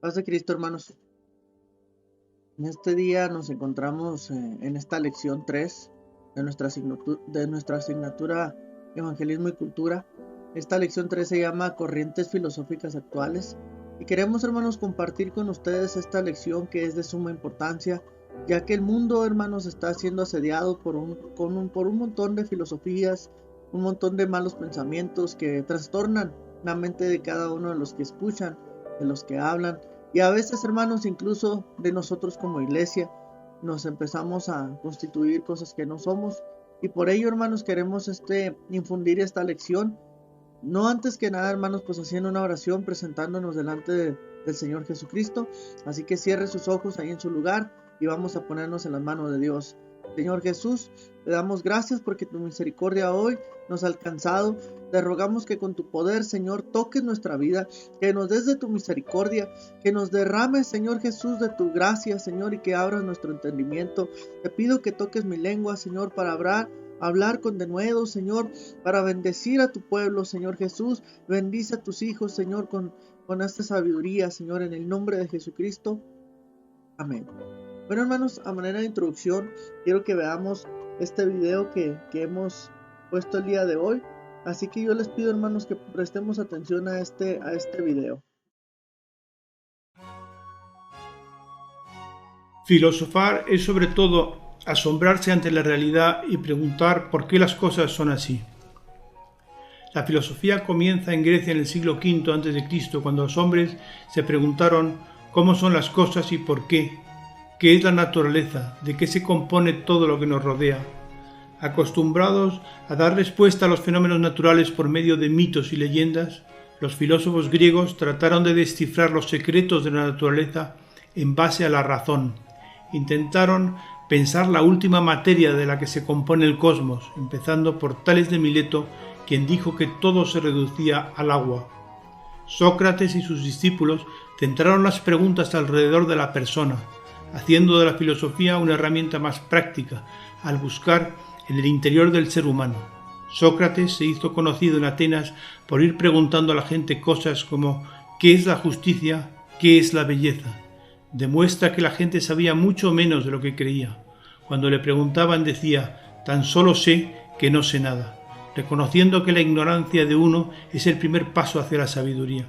Paz de Cristo, hermanos. En este día nos encontramos en esta lección 3 de nuestra asignatura Evangelismo y Cultura. Esta lección 3 se llama Corrientes Filosóficas Actuales. Y queremos, hermanos, compartir con ustedes esta lección que es de suma importancia, ya que el mundo, hermanos, está siendo asediado por un montón de filosofías, un montón de malos pensamientos que trastornan la mente de cada uno de los que escuchan, de los que hablan. Y a veces, hermanos, incluso de nosotros como iglesia, nos empezamos a constituir cosas que no somos. Y por ello, hermanos, queremos infundir esta lección. No antes que nada, hermanos, pues haciendo una oración, presentándonos delante del Señor Jesucristo. Así que cierre sus ojos ahí en su lugar y vamos a ponernos en las manos de Dios. Señor Jesús, te damos gracias porque tu misericordia hoy nos ha alcanzado. Te rogamos que con tu poder, Señor, toques nuestra vida, que nos des de tu misericordia, que nos derrames, Señor Jesús, de tu gracia, Señor, y que abras nuestro entendimiento. Te pido que toques mi lengua, Señor, para hablar con denuedo, Señor, para bendecir a tu pueblo, Señor Jesús. Bendice a tus hijos, Señor, con esta sabiduría, Señor, en el nombre de Jesucristo. Amén. Bueno, hermanos, a manera de introducción, quiero que veamos este video que hemos puesto el día de hoy. Así que yo les pido, hermanos, que prestemos atención a este video. Filosofar es sobre todo asombrarse ante la realidad y preguntar por qué las cosas son así. La filosofía comienza en Grecia en el siglo V a.C., cuando los hombres se preguntaron cómo son las cosas y por qué es la naturaleza, de qué se compone todo lo que nos rodea. Acostumbrados a dar respuesta a los fenómenos naturales por medio de mitos y leyendas, los filósofos griegos trataron de descifrar los secretos de la naturaleza en base a la razón. Intentaron pensar la última materia de la que se compone el cosmos, empezando por Tales de Mileto, quien dijo que todo se reducía al agua. Sócrates y sus discípulos centraron las preguntas alrededor de la persona, haciendo de la filosofía una herramienta más práctica al buscar en el interior del ser humano. Sócrates se hizo conocido en Atenas por ir preguntando a la gente cosas como ¿qué es la justicia? ¿Qué es la belleza? Demuestra que la gente sabía mucho menos de lo que creía. Cuando le preguntaban decía, tan solo sé que no sé nada, reconociendo que la ignorancia de uno es el primer paso hacia la sabiduría.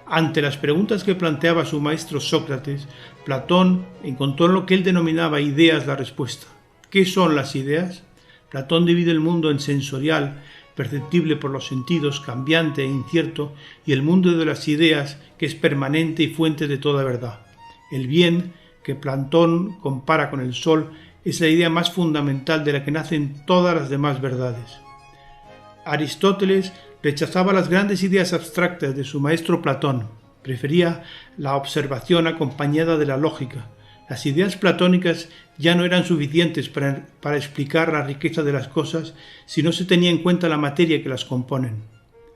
Ante las preguntas que planteaba su maestro Sócrates, Platón encontró en lo que él denominaba ideas la respuesta. ¿Qué son las ideas? Platón divide el mundo en sensorial, perceptible por los sentidos, cambiante e incierto, y el mundo de las ideas, que es permanente y fuente de toda verdad. El bien, que Platón compara con el sol, es la idea más fundamental de la que nacen todas las demás verdades. Aristóteles rechazaba las grandes ideas abstractas de su maestro Platón. Prefería la observación acompañada de la lógica. Las ideas platónicas ya no eran suficientes para explicar la riqueza de las cosas si no se tenía en cuenta la materia que las componen.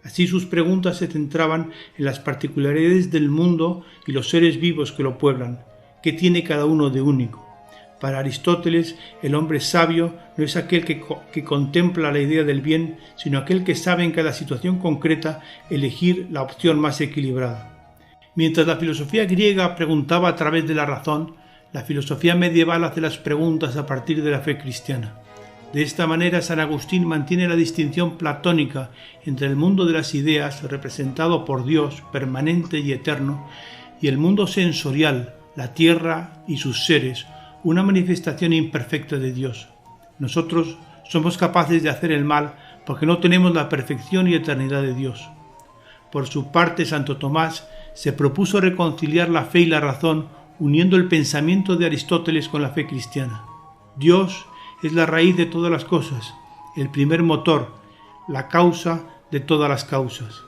Así sus preguntas se centraban en las particularidades del mundo y los seres vivos que lo pueblan. ¿Qué tiene cada uno de único? Para Aristóteles, el hombre sabio no es aquel que contempla la idea del bien, sino aquel que sabe en cada situación concreta elegir la opción más equilibrada. Mientras la filosofía griega preguntaba a través de la razón, la filosofía medieval hace las preguntas a partir de la fe cristiana. De esta manera, San Agustín mantiene la distinción platónica entre el mundo de las ideas, representado por Dios, permanente y eterno, y el mundo sensorial, la tierra y sus seres, una manifestación imperfecta de Dios. Nosotros somos capaces de hacer el mal porque no tenemos la perfección y eternidad de Dios. Por su parte, Santo Tomás se propuso reconciliar la fe y la razón uniendo el pensamiento de Aristóteles con la fe cristiana. Dios es la raíz de todas las cosas, el primer motor, la causa de todas las causas.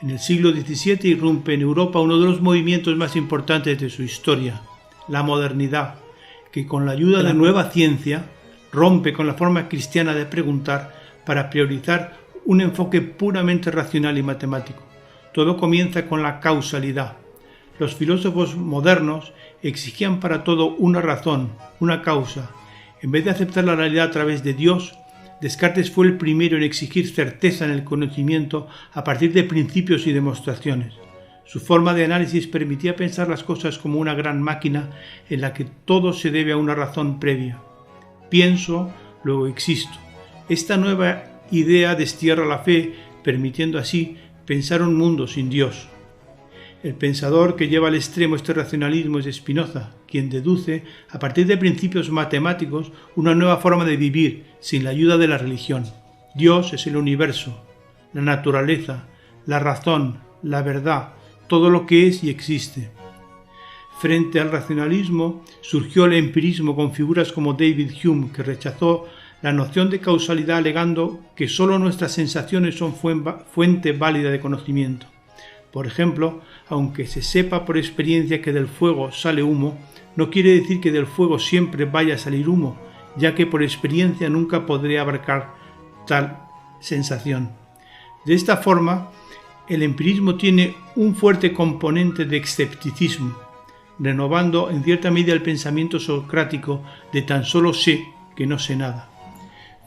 En el siglo XVII irrumpe en Europa uno de los movimientos más importantes de su historia, la modernidad, que con la ayuda de la nueva ciencia rompe con la forma cristiana de preguntar para priorizar un enfoque puramente racional y matemático. Todo comienza con la causalidad. Los filósofos modernos exigían para todo una razón, una causa. En vez de aceptar la realidad a través de Dios, Descartes fue el primero en exigir certeza en el conocimiento a partir de principios y demostraciones. Su forma de análisis permitía pensar las cosas como una gran máquina en la que todo se debe a una razón previa. Pienso, luego existo. Esta nueva idea destierra la fe, permitiendo así pensar un mundo sin Dios. El pensador que lleva al extremo este racionalismo es Spinoza, quien deduce, a partir de principios matemáticos, una nueva forma de vivir sin la ayuda de la religión. Dios es el universo, la naturaleza, la razón, la verdad, todo lo que es y existe. Frente al racionalismo surgió el empirismo con figuras como David Hume, que rechazó la noción de causalidad alegando que solo nuestras sensaciones son fuente válida de conocimiento. Por ejemplo, aunque se sepa por experiencia que del fuego sale humo, no quiere decir que del fuego siempre vaya a salir humo, ya que por experiencia nunca podré abarcar tal sensación. De esta forma, el empirismo tiene un fuerte componente de escepticismo, renovando en cierta medida el pensamiento socrático de tan solo sé que no sé nada.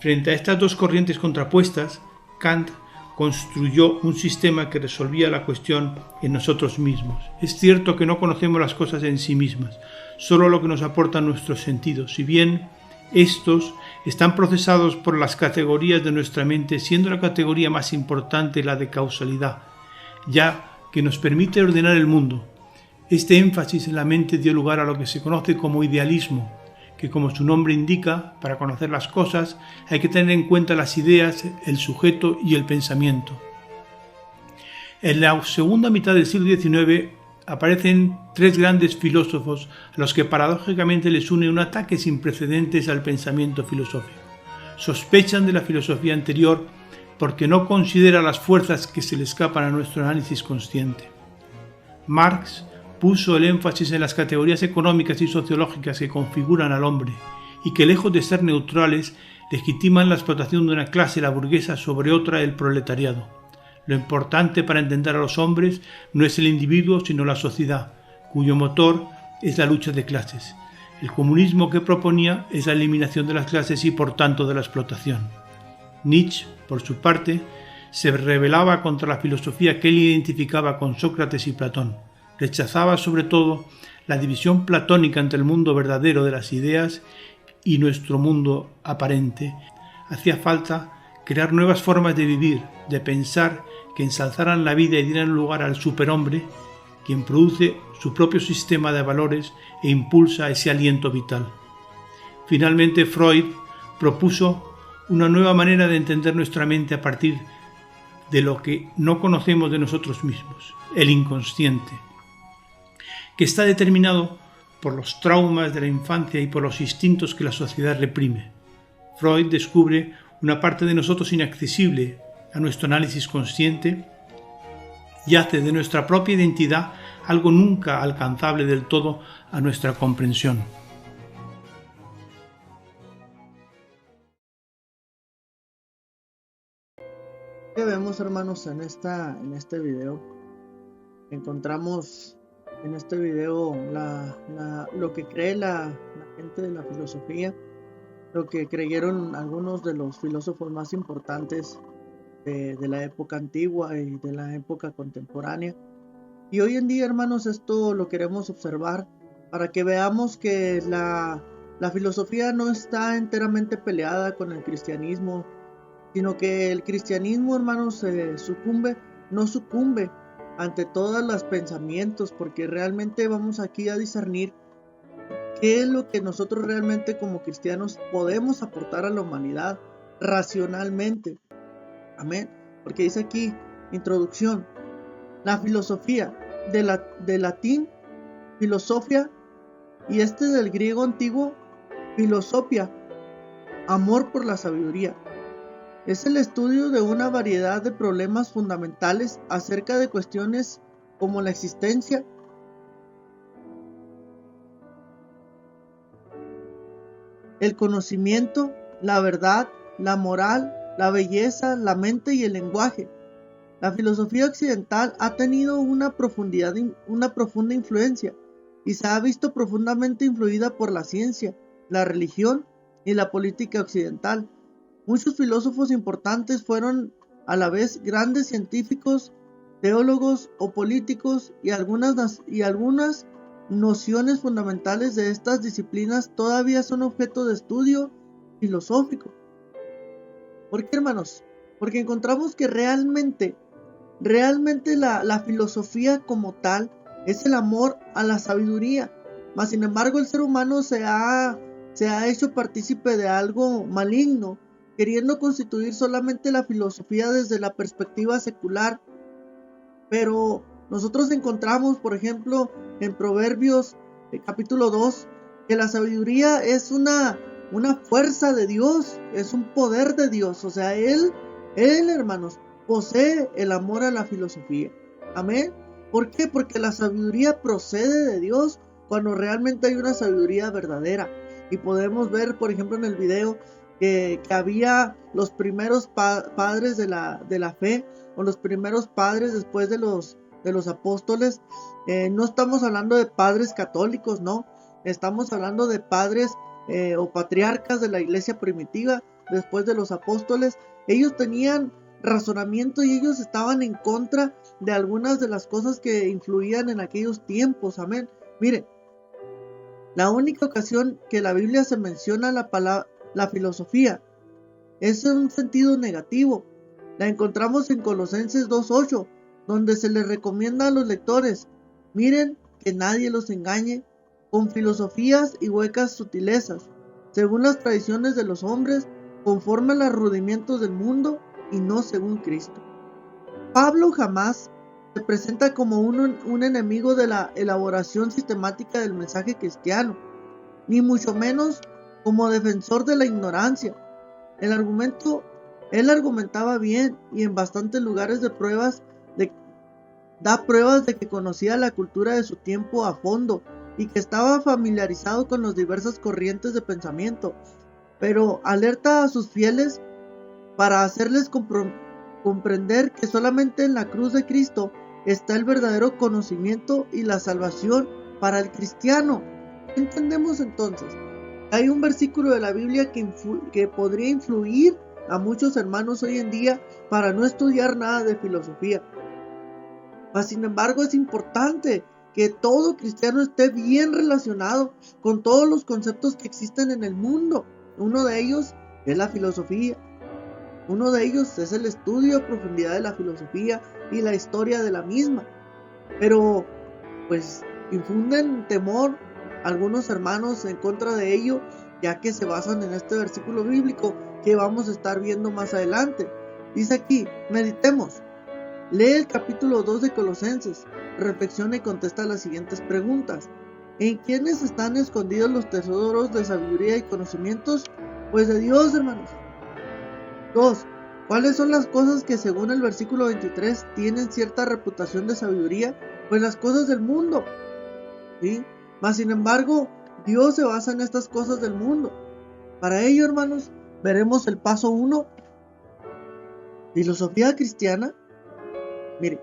Frente a estas dos corrientes contrapuestas, Kant construyó un sistema que resolvía la cuestión en nosotros mismos. Es cierto que no conocemos las cosas en sí mismas, solo lo que nos aportan nuestros sentidos, si bien estos están procesados por las categorías de nuestra mente, siendo la categoría más importante la de causalidad, ya que nos permite ordenar el mundo. Este énfasis en la mente dio lugar a lo que se conoce como idealismo, que como su nombre indica, para conocer las cosas hay que tener en cuenta las ideas, el sujeto y el pensamiento. En la segunda mitad del siglo XIX aparecen tres grandes filósofos a los que paradójicamente les une un ataque sin precedentes al pensamiento filosófico. Sospechan de la filosofía anterior porque no considera las fuerzas que se le escapan a nuestro análisis consciente. Marx puso el énfasis en las categorías económicas y sociológicas que configuran al hombre y que, lejos de ser neutrales, legitiman la explotación de una clase, la burguesa, sobre otra, el proletariado. Lo importante para entender a los hombres no es el individuo, sino la sociedad, cuyo motor es la lucha de clases. El comunismo que proponía es la eliminación de las clases y, por tanto, de la explotación. Nietzsche, por su parte, se rebelaba contra la filosofía que él identificaba con Sócrates y Platón. Rechazaba sobre todo la división platónica entre el mundo verdadero de las ideas y nuestro mundo aparente. Hacía falta crear nuevas formas de vivir, de pensar, que ensalzaran la vida y dieran lugar al superhombre, quien produce su propio sistema de valores e impulsa ese aliento vital. Finalmente, Freud propuso una nueva manera de entender nuestra mente a partir de lo que no conocemos de nosotros mismos, el inconsciente, que está determinado por los traumas de la infancia y por los instintos que la sociedad reprime. Freud descubre una parte de nosotros inaccesible a nuestro análisis consciente y hace de nuestra propia identidad algo nunca alcanzable del todo a nuestra comprensión. ¿Qué vemos, hermanos, en este video? Encontramos en este video lo que cree la gente de la filosofía, lo que creyeron algunos de los filósofos más importantes de la época antigua y de la época contemporánea. Y hoy en día, hermanos, esto lo queremos observar para que veamos que la filosofía no está enteramente peleada con el cristianismo, sino que el cristianismo, hermanos, no sucumbe ante todos los pensamientos, porque realmente vamos aquí a discernir qué es lo que nosotros realmente como cristianos podemos aportar a la humanidad racionalmente. Amén. Porque dice aquí, introducción, la filosofía, de latín, filosofia, y del griego antiguo, filosofia, amor por la sabiduría. Es el estudio de una variedad de problemas fundamentales acerca de cuestiones como la existencia, el conocimiento, la verdad, la moral, la belleza, la mente y el lenguaje. La filosofía occidental ha tenido una profunda influencia y se ha visto profundamente influida por la ciencia, la religión y la política occidental. Muchos filósofos importantes fueron a la vez grandes científicos teólogos o políticos y algunas nociones fundamentales de estas disciplinas todavía son objeto de estudio filosófico. ¿Por qué, hermanos? Porque encontramos que realmente la filosofía como tal es el amor a la sabiduría. Mas sin embargo el ser humano se ha hecho partícipe de algo maligno, queriendo constituir solamente la filosofía desde la perspectiva secular. Pero nosotros encontramos, por ejemplo, en Proverbios capítulo 2, que la sabiduría es una fuerza de Dios, es un poder de Dios. O sea, Él, hermanos, posee el amor a la filosofía. Amén. ¿Por qué? Porque la sabiduría procede de Dios cuando realmente hay una sabiduría verdadera. Y podemos ver, por ejemplo, en el video que había los primeros padres de la fe, o los primeros padres después de los apóstoles. No estamos hablando de padres católicos, no. Estamos hablando de padres o patriarcas de la iglesia primitiva después de los apóstoles. Ellos tenían razonamiento y ellos estaban en contra de algunas de las cosas que influían en aquellos tiempos. Amén. Mire, la única ocasión que la Biblia se menciona la filosofía es en un sentido negativo. La encontramos en Colosenses 2:8, donde se les recomienda a los lectores: miren que nadie los engañe con filosofías y huecas sutilezas, según las tradiciones de los hombres, conforme a los rudimientos del mundo y no según Cristo. Pablo jamás se presenta como un enemigo de la elaboración sistemática del mensaje cristiano, ni mucho menos como defensor de la ignorancia. Él argumentaba bien y en bastantes lugares da pruebas de que conocía la cultura de su tiempo a fondo y que estaba familiarizado con las diversas corrientes de pensamiento, pero alerta a sus fieles para hacerles comprender que solamente en la cruz de Cristo está el verdadero conocimiento y la salvación para el cristiano. ¿Entendemos entonces? Hay un versículo de la Biblia que podría influir a muchos hermanos hoy en día para no estudiar nada de filosofía. Mas sin embargo es importante que todo cristiano esté bien relacionado con todos los conceptos que existen en el mundo. Uno de ellos es la filosofía. Uno de ellos es el estudio a profundidad de la filosofía y la historia de la misma. Pero pues infunden temor algunos hermanos en contra de ello, ya que se basan en este versículo bíblico que vamos a estar viendo más adelante. Dice aquí: meditemos. Lee el capítulo 2 de Colosenses, reflexiona y contesta las siguientes preguntas. ¿En quiénes están escondidos los tesoros de sabiduría y conocimientos? Pues de Dios, hermanos. 2. ¿Cuáles son las cosas que según el versículo 23 tienen cierta reputación de sabiduría? Pues las cosas del mundo. ¿Sí? Mas sin embargo, Dios se basa en estas cosas del mundo. Para ello, hermanos, veremos el paso 1. Filosofía cristiana. Mire,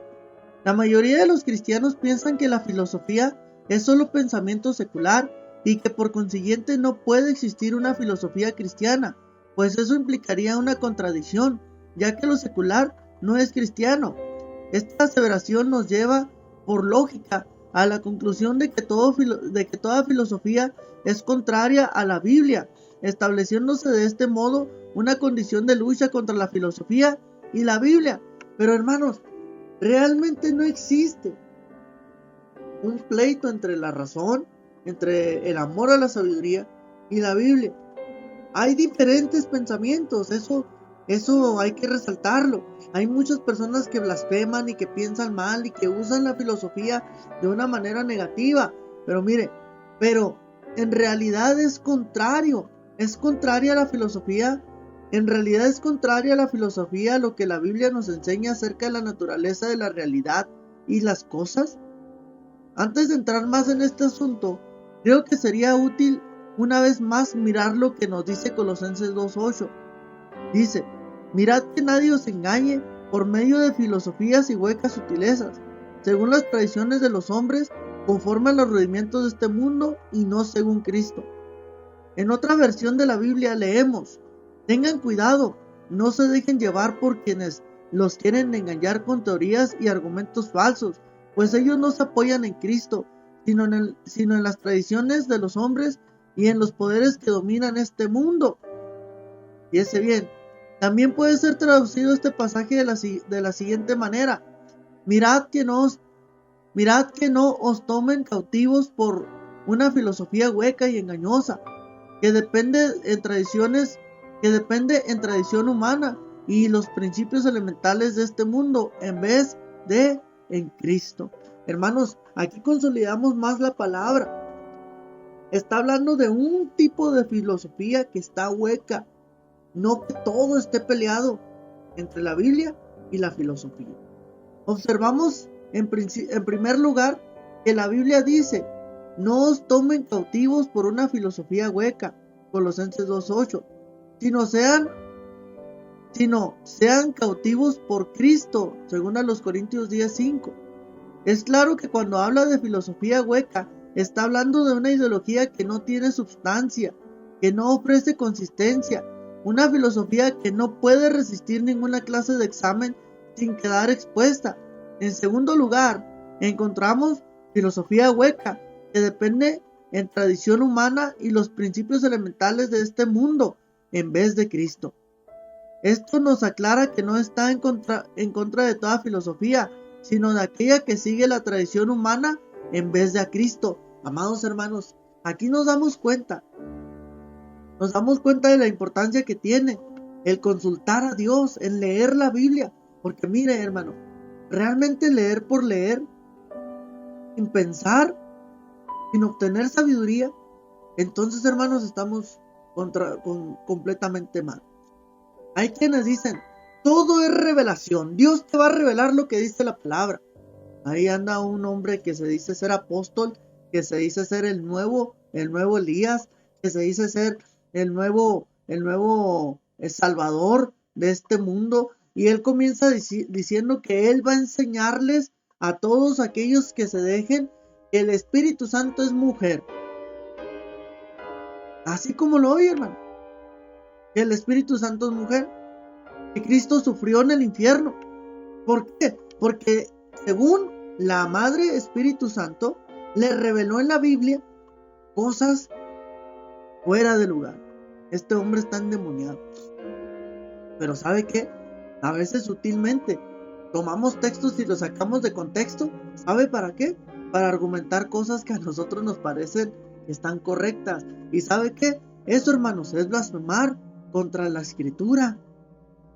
la mayoría de los cristianos piensan que la filosofía es solo pensamiento secular y que por consiguiente no puede existir una filosofía cristiana, pues eso implicaría una contradicción, ya que lo secular no es cristiano. Esta aseveración nos lleva, por lógica, a la conclusión de que toda filosofía es contraria a la Biblia, estableciéndose de este modo una condición de lucha contra la filosofía y la Biblia. Pero hermanos, realmente no existe un pleito entre la razón, entre el amor a la sabiduría y la Biblia. Hay diferentes pensamientos, eso hay que resaltarlo. Hay muchas personas que blasfeman y que piensan mal y que usan la filosofía de una manera negativa. Pero mire, en realidad es contraria a la filosofía. En realidad es contraria a la filosofía lo que la Biblia nos enseña acerca de la naturaleza de la realidad y las cosas. Antes de entrar más en este asunto, creo que sería útil una vez más mirar lo que nos dice Colosenses 2:8. Dice: mirad que nadie os engañe por medio de filosofías y huecas sutilezas, según las tradiciones de los hombres, conforme a los rudimientos de este mundo y no según Cristo. En otra versión de la Biblia leemos: tengan cuidado, no se dejen llevar por quienes los quieren engañar con teorías y argumentos falsos, pues ellos no se apoyan en Cristo, sino en las tradiciones de los hombres y en los poderes que dominan este mundo. Fíjese bien, también puede ser traducido este pasaje de la siguiente manera: mirad que no os tomen cautivos por una filosofía hueca y engañosa, que depende en tradición humana y los principios elementales de este mundo, en vez de en Cristo. Hermanos, aquí consolidamos más la palabra. Está hablando de un tipo de filosofía que está hueca, no que todo esté peleado entre la Biblia y la filosofía. Observamos en primer lugar que la Biblia dice: no os tomen cautivos por una filosofía hueca, Colosenses 2:8, sino sean cautivos por Cristo, según a los Corintios 10:5. Es claro que cuando habla de filosofía hueca, está hablando de una ideología que no tiene substancia, que no ofrece consistencia, una filosofía que no puede resistir ninguna clase de examen sin quedar expuesta. En segundo lugar, encontramos filosofía hueca, que depende en tradición humana y los principios elementales de este mundo, en vez de Cristo. Esto nos aclara que no está en contra de toda filosofía, sino de aquella que sigue la tradición humana en vez de a Cristo. Amados hermanos, aquí nos damos cuenta de la importancia que tiene el consultar a Dios, el leer la Biblia. Porque mire, hermano, realmente leer por leer, sin pensar, sin obtener sabiduría, entonces, hermanos, estamos completamente mal. Hay quienes dicen: todo es revelación, Dios te va a revelar lo que dice la palabra. Ahí anda un hombre que se dice ser apóstol, que se dice ser el nuevo Elías, que se dice ser el nuevo Salvador de este mundo, y él comienza diciendo que él va a enseñarles a todos aquellos que se dejen que el Espíritu Santo es mujer. Así como lo oye, hermano, que el Espíritu Santo es mujer, que Cristo sufrió en el infierno. ¿Por qué? Porque según la Madre Espíritu Santo le reveló en la Biblia cosas fuera de lugar. Este hombre está endemoniado. Pero ¿sabe qué? A veces sutilmente tomamos textos y los sacamos de contexto. ¿Sabe para qué? Para argumentar cosas que a nosotros nos parecen que están correctas. ¿Y sabe qué? Eso, hermanos, es blasfemar contra la Escritura.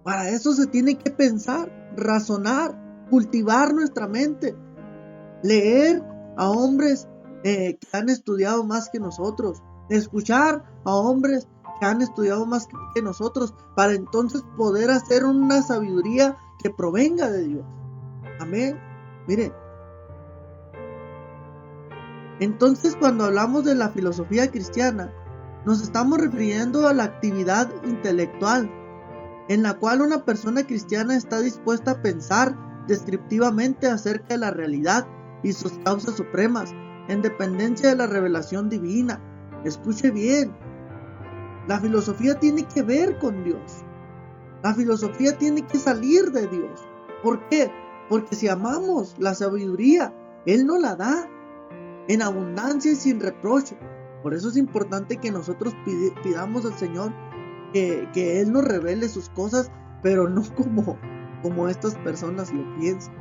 Para eso se tiene que pensar, razonar, cultivar nuestra mente, leer a hombres que han estudiado más que nosotros, escuchar a hombres que han estudiado más que nosotros, para entonces poder hacer una sabiduría que provenga de Dios. Amén. Mire, entonces cuando hablamos de la filosofía cristiana, nos estamos refiriendo a la actividad intelectual en la cual una persona cristiana está dispuesta a pensar descriptivamente acerca de la realidad y sus causas supremas, en dependencia de la revelación divina. Escuche bien, la filosofía tiene que ver con Dios. La filosofía tiene que salir de Dios. ¿Por qué? Porque si amamos la sabiduría, Él nos la da en abundancia y sin reproche. Por eso es importante que nosotros pidamos al Señor que Él nos revele sus cosas, pero no como estas personas lo piensan.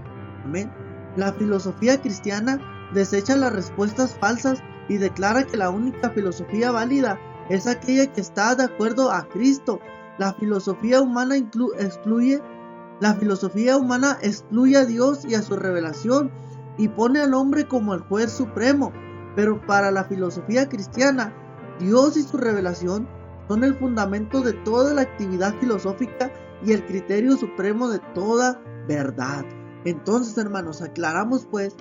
Amén. La filosofía cristiana desecha las respuestas falsas y declara que la única filosofía válida es aquella que está de acuerdo a Cristo. La filosofía humana excluye a Dios y a su revelación y pone al hombre como el juez supremo. Pero para la filosofía cristiana, Dios y su revelación son el fundamento de toda la actividad filosófica y el criterio supremo de toda verdad. Entonces, hermanos, aclaramos pues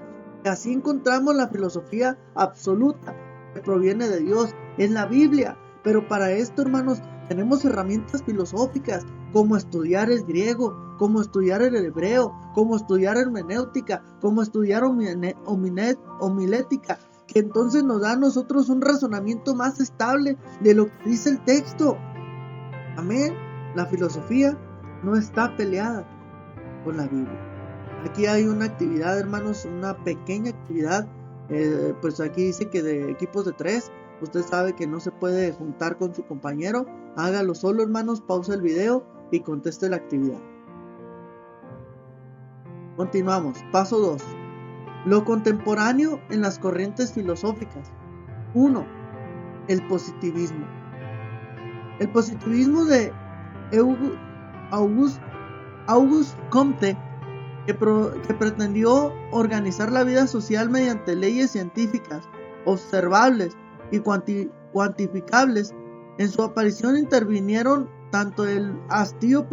que así encontramos la filosofía absoluta que proviene de Dios en la Biblia. Pero para esto, hermanos, tenemos herramientas filosóficas como estudiar el griego, como estudiar el hebreo, como estudiar hermenéutica, como estudiar homilética, que entonces nos da a nosotros un razonamiento más estable de lo que dice el texto. Amén. La filosofía no está peleada con la Biblia. Aquí hay una actividad, hermanos, una pequeña actividad. Pues aquí dice que de equipos de 3. Usted sabe que no se puede juntar con su compañero. Hágalo solo, hermanos. Pausa el video y conteste la actividad. Continuamos. Paso 2. Lo contemporáneo en las corrientes filosóficas. 1. El positivismo. El positivismo de Auguste Comte, que pretendió organizar la vida social mediante leyes científicas, observables y cuantificables. En su aparición intervinieron tanto el hastío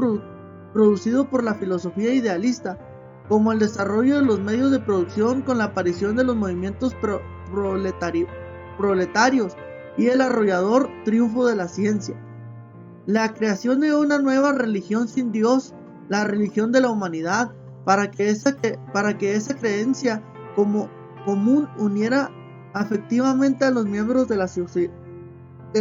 producido por la filosofía idealista, como el desarrollo de los medios de producción con la aparición de los movimientos proletarios y el arrollador triunfo de la ciencia. La creación de una nueva religión sin Dios, la religión de la humanidad, para que esa creencia común uniera afectivamente a los miembros de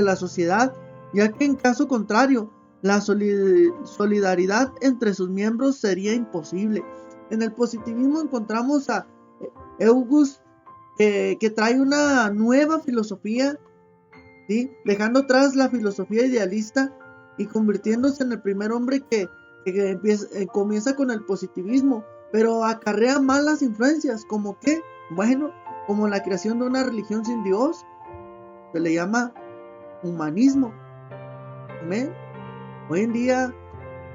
la sociedad, ya que en caso contrario, la solidaridad entre sus miembros sería imposible. En el positivismo encontramos a Auguste, que trae una nueva filosofía, ¿sí? Dejando atrás la filosofía idealista y convirtiéndose en el primer hombre que comienza con el positivismo, pero acarrea malas influencias, como que, bueno, como la creación de una religión sin Dios, se le llama humanismo. ¿Amén? Hoy en día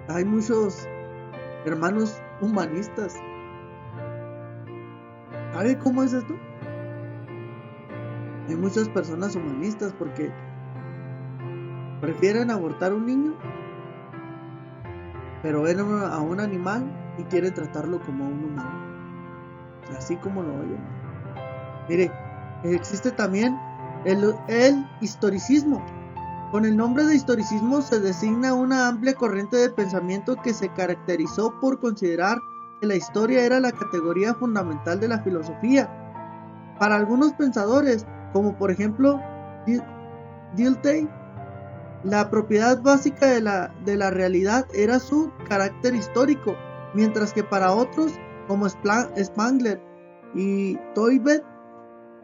hay muchos hermanos humanistas. ¿Sabe cómo es esto? Hay muchas personas humanistas porque prefieren abortar a un niño, pero ven a un animal y quieren tratarlo como a un humano, así como lo oyen. Mire, existe también el historicismo. Con el nombre de historicismo se designa una amplia corriente de pensamiento que se caracterizó por considerar que la historia era la categoría fundamental de la filosofía. Para algunos pensadores, como por ejemplo Dilthey, la propiedad básica de la realidad era su carácter histórico, mientras que para otros, como Spengler y Toynbee,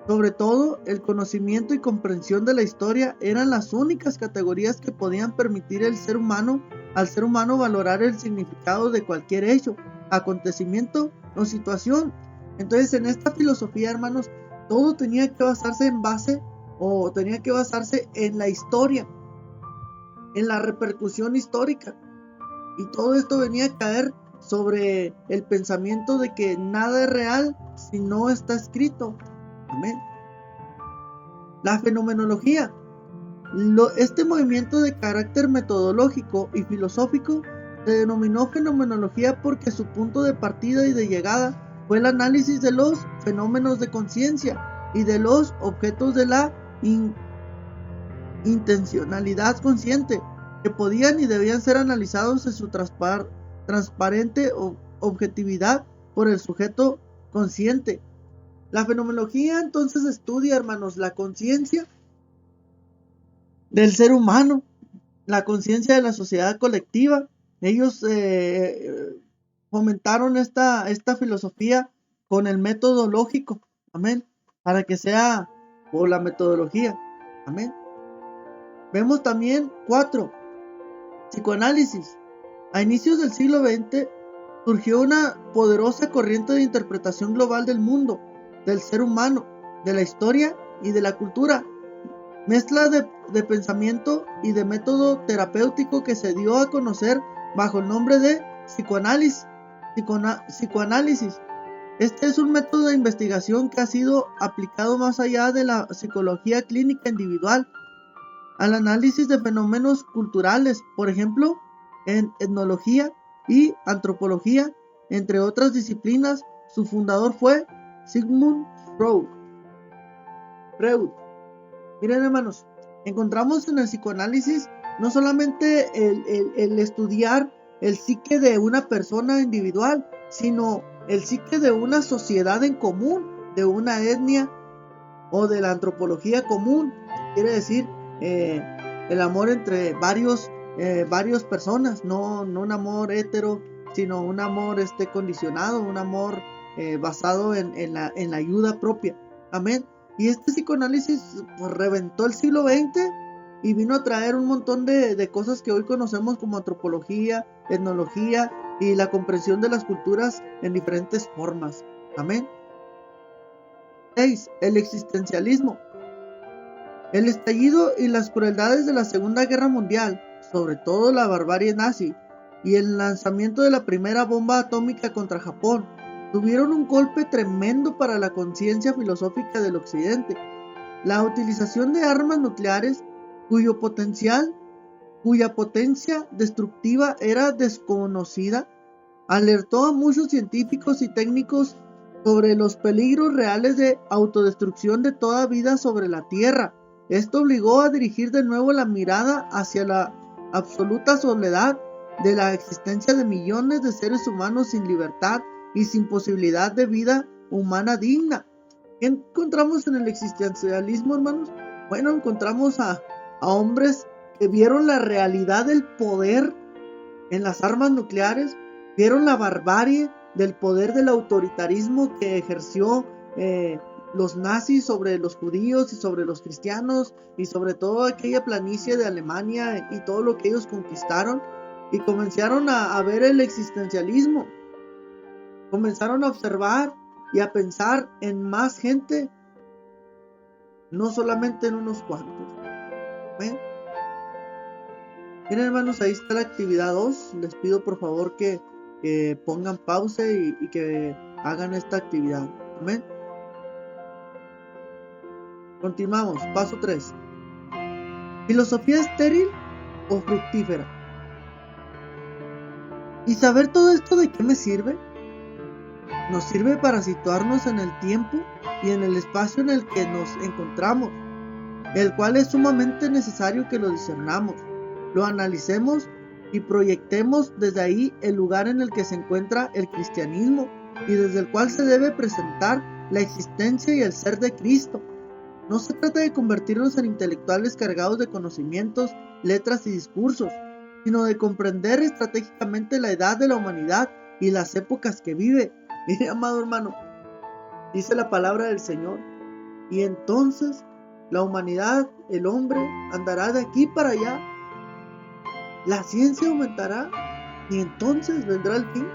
sobre todo, el conocimiento y comprensión de la historia eran las únicas categorías que podían permitir al ser humano valorar el significado de cualquier hecho, acontecimiento o situación. Entonces, en esta filosofía, hermanos, todo tenía que basarse en la historia, en la repercusión histórica, y todo esto venía a caer sobre el pensamiento de que nada es real si no está escrito. Amén. La fenomenología. Este movimiento de carácter metodológico y filosófico se denominó fenomenología porque su punto de partida y de llegada fue el análisis de los fenómenos de conciencia y de los objetos de la intencionalidad consciente, que podían y debían ser analizados en su transparente objetividad por el sujeto consciente. La fenomenología entonces estudia, hermanos, la conciencia del ser humano, la conciencia de la sociedad colectiva. Ellos fomentaron esta filosofía con el método lógico, amén, para que sea por la metodología, amén. Vemos también 4. Psicoanálisis. A inicios del siglo XX surgió una poderosa corriente de interpretación global del mundo, del ser humano, de la historia y de la cultura, mezcla de pensamiento y de método terapéutico que se dio a conocer bajo el nombre de psicoanálisis. Este es un método de investigación que ha sido aplicado más allá de la psicología clínica individual, al análisis de fenómenos culturales, por ejemplo, en etnología y antropología, entre otras disciplinas. Su fundador fue Sigmund Freud. Miren, hermanos, encontramos en el psicoanálisis no solamente el estudiar el psique de una persona individual, sino el psique de una sociedad en común, de una etnia o de la antropología común. Quiere decir el amor entre varias personas, no un amor hetero, sino un amor condicionado, un amor basado en la ayuda propia. Amén. Y este psicoanálisis pues, reventó el siglo XX y vino a traer un montón de cosas que hoy conocemos como antropología, etnología y la comprensión de las culturas en diferentes formas. Amén. 6. El existencialismo. El estallido y las crueldades de la Segunda Guerra Mundial, sobre todo la barbarie nazi, y el lanzamiento de la primera bomba atómica contra Japón, tuvieron un golpe tremendo para la conciencia filosófica del Occidente. La utilización de armas nucleares, cuya potencia destructiva era desconocida, alertó a muchos científicos y técnicos sobre los peligros reales de autodestrucción de toda vida sobre la Tierra. Esto obligó a dirigir de nuevo la mirada hacia la absoluta soledad de la existencia de millones de seres humanos sin libertad y sin posibilidad de vida humana digna. ¿Qué encontramos en el existencialismo, hermanos? Bueno, encontramos a hombres que vieron la realidad del poder en las armas nucleares, vieron la barbarie del poder del autoritarismo que ejerció los nazis sobre los judíos y sobre los cristianos y sobre toda aquella planicie de Alemania y todo lo que ellos conquistaron, y comenzaron a ver el existencialismo, comenzaron a observar y a pensar en más gente, no solamente en unos cuantos. ¿Ven? Miren, hermanos, ahí está la actividad 2. Les pido por favor que pongan pausa y que hagan esta actividad. Amén. Continuamos. Paso 3. ¿Filosofía estéril o fructífera? ¿Y saber todo esto de qué me sirve? Nos sirve para situarnos en el tiempo y en el espacio en el que nos encontramos, el cual es sumamente necesario que lo discernamos, lo analicemos y proyectemos desde ahí el lugar en el que se encuentra el cristianismo y desde el cual se debe presentar la existencia y el ser de Cristo. No se trata de convertirnos en intelectuales cargados de conocimientos, letras y discursos, sino de comprender estratégicamente la edad de la humanidad y las épocas que vive. Mire, amado hermano, dice la palabra del Señor, y entonces la humanidad, el hombre, andará de aquí para allá, la ciencia aumentará y entonces vendrá el fin.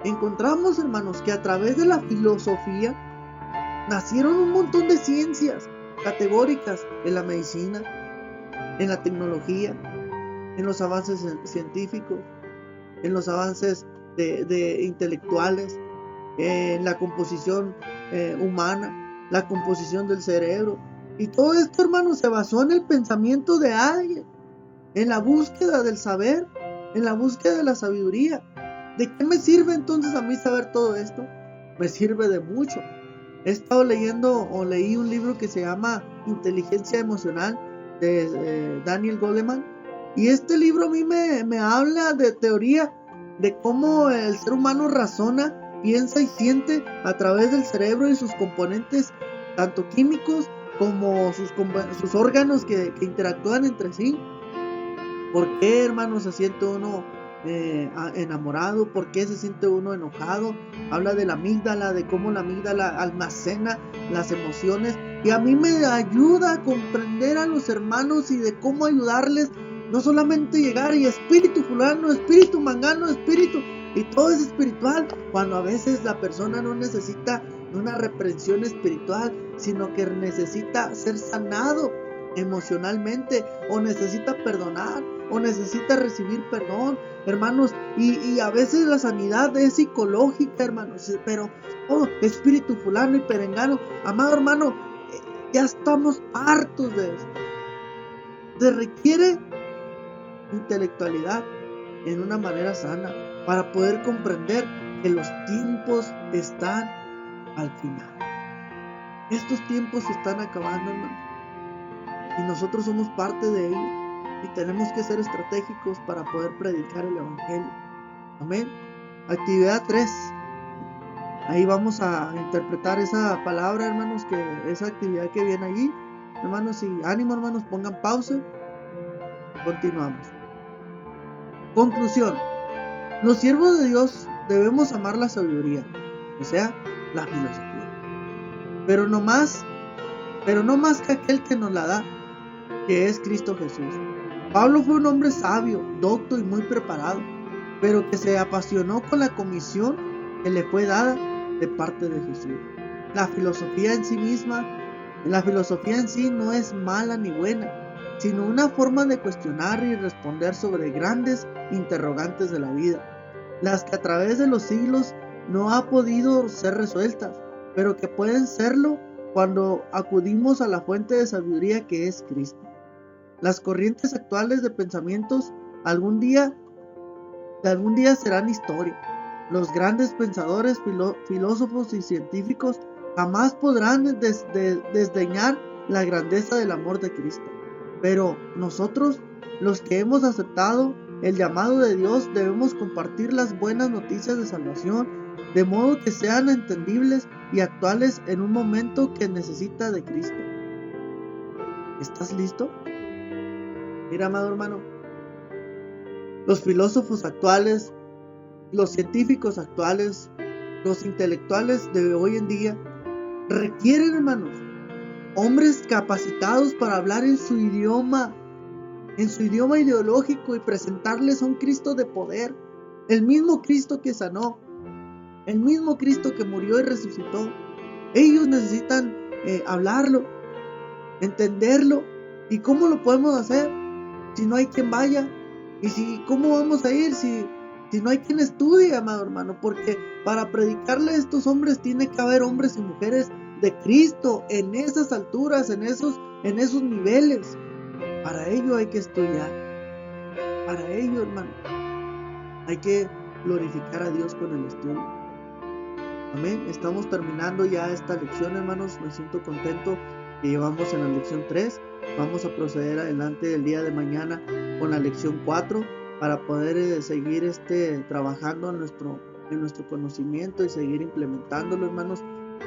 Encontramos, hermanos, que a través de la filosofía nacieron un montón de ciencias categóricas en la medicina, en la tecnología, en los avances científicos, en los avances de intelectuales, en la composición humana, la composición del cerebro. Y todo esto, hermanos, se basó en el pensamiento de alguien, en la búsqueda del saber, en la búsqueda de la sabiduría. ¿De qué me sirve entonces a mí saber todo esto? Me sirve de mucho. He estado leyendo o leí un libro que se llama Inteligencia Emocional de Daniel Goleman, y este libro a mí me habla de teoría de cómo el ser humano razona, piensa y siente a través del cerebro y sus componentes, tanto químicos como sus órganos que interactúan entre sí. ¿Por qué, hermano, se siente uno enamorado? ¿Por qué se siente uno enojado? Habla de la amígdala, de cómo la amígdala almacena las emociones, y a mí me ayuda a comprender a los hermanos y de cómo ayudarles. No solamente llegar y espíritu fulano, espíritu mangano, espíritu, y todo es espiritual, cuando a veces la persona no necesita una reprensión espiritual, sino que necesita ser sanado emocionalmente, o necesita perdonar, o necesita recibir perdón, hermanos, y a veces la sanidad es psicológica, hermanos, pero espíritu fulano y perengano, amado hermano, ya estamos hartos de eso. Se requiere intelectualidad en una manera sana para poder comprender que los tiempos están al final. Estos tiempos se están acabando, hermano, y nosotros somos parte de ellos, y tenemos que ser estratégicos para poder predicar el evangelio. Amén. Actividad 3. Ahí vamos a interpretar esa palabra, hermanos, esa actividad que viene allí, hermanos, y ánimo, hermanos, pongan pausa. Continuamos. Conclusión. Los siervos de Dios debemos amar la sabiduría, o sea, la filosofía, pero no más que aquel que nos la da, que es Cristo Jesús. Pablo fue un hombre sabio, docto y muy preparado, pero que se apasionó con la comisión que le fue dada de parte de Jesús. La filosofía en sí no es mala ni buena, sino una forma de cuestionar y responder sobre grandes interrogantes de la vida, las que a través de los siglos no ha podido ser resueltas, pero que pueden serlo cuando acudimos a la fuente de sabiduría que es Cristo. Las corrientes actuales de pensamientos algún día serán historia. Los grandes pensadores, filósofos y científicos jamás podrán desdeñar la grandeza del amor de Cristo. Pero nosotros, los que hemos aceptado el llamado de Dios, debemos compartir las buenas noticias de salvación, de modo que sean entendibles y actuales en un momento que necesita de Cristo. ¿Estás listo? Mira, amado hermano, los filósofos actuales, los científicos actuales, los intelectuales de hoy en día requieren, hermanos, hombres capacitados para hablar en su idioma ideológico y presentarles a un Cristo de poder, el mismo Cristo que sanó, el mismo Cristo que murió y resucitó. Ellos necesitan hablarlo, entenderlo. ¿Y cómo lo podemos hacer si no hay quien vaya? ¿Y cómo vamos a ir si no hay quien estudie, amado hermano? Porque para predicarle a estos hombres tiene que haber hombres y mujeres de Cristo en esas alturas, en esos niveles. Para ello hay que estudiar. Para ello, hermano, hay que glorificar a Dios con el estudio. Amén. Estamos terminando ya esta lección, hermanos. Me siento contento que llevamos en la lección 3. Vamos a proceder adelante el día de mañana con la lección 4 para poder seguir trabajando en nuestro conocimiento y seguir implementándolo, hermanos.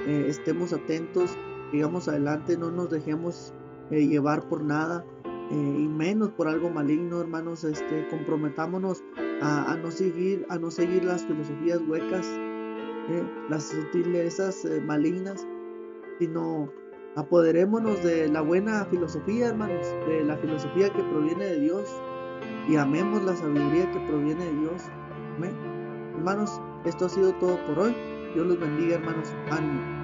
Estemos atentos, sigamos adelante, no nos dejemos llevar por nada, y menos por algo maligno, hermanos. Comprometámonos a no seguir las filosofías huecas, las sutilezas malignas, sino apoderémonos de la buena filosofía, hermanos, de la filosofía que proviene de Dios, y amemos la sabiduría que proviene de Dios. Amén. Hermanos, esto ha sido todo por hoy. Dios los bendiga, hermanos. Ánimo.